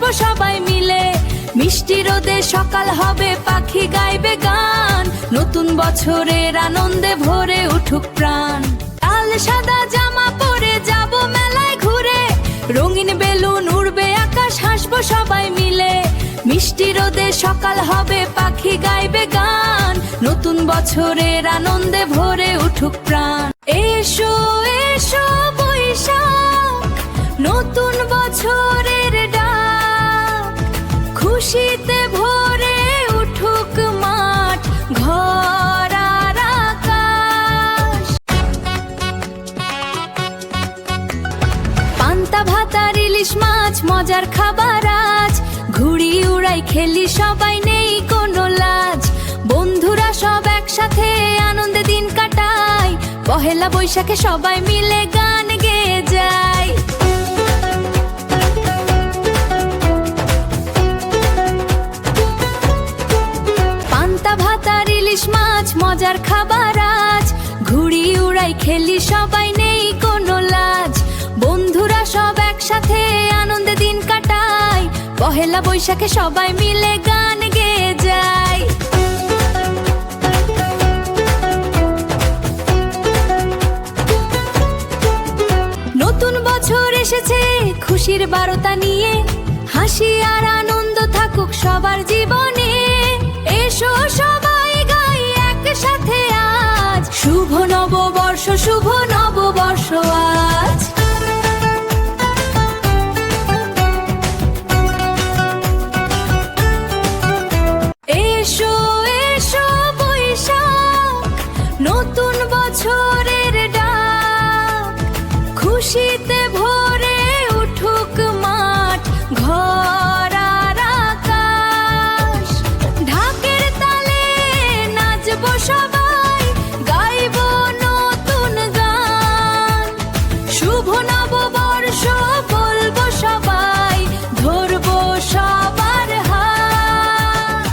হাসবো সবাই মিলে। মিষ্টি রোদে সকাল হবে, পাখি গাইবে গান, নতুন বছরের আনন্দে ভরে উঠুক প্রাণ। লাল সাদা জামা পরে যাব মেলায় ঘুরে, রঙিন বেলুন উড়বে আকাশ, হাসবো সবাই মিলে। মিষ্টি রোদে সকাল হবে, পাখি গাইবে গান, নতুন বছরের আনন্দে ভরে উঠুক প্রাণ। এসো এসো বৈশাখ, নতুন বছরের ডাক, খুশিতে ভরে উঠুক মাঠ, ঘর আর আকাশ। পান্তা ভাত আর ইলিশ মাছ মজার খাবার আজ, ঘুড়ি উড়াই খেলি সবাই নেই কোনো লাজ। বন্ধুরা সব একসাথে আনন্দে দিন কাটাই, পহেলা বৈশাখে সবাই মিলে গান গেয়ে যায়। পান্তা ভাত আর ইলিশ মাছ মজার খাবার আজ, ঘুড়ি উড়াই খেলি সবাই নেই কোনো লাজ। বন্ধুরা সব একসাথে আনন্দে দিন কাটাই, পহেলা বৈশাখে সবাই মিলে গান গেয়ে যায়। নতুন বছর এসেছে খুশির বার্তা নিয়ে, হাসি আর আনন্দ থাকুক সবার জীবনে। এসো সবাই গাই একসাথে আজ, শুভ নববর্ষ শুভ নব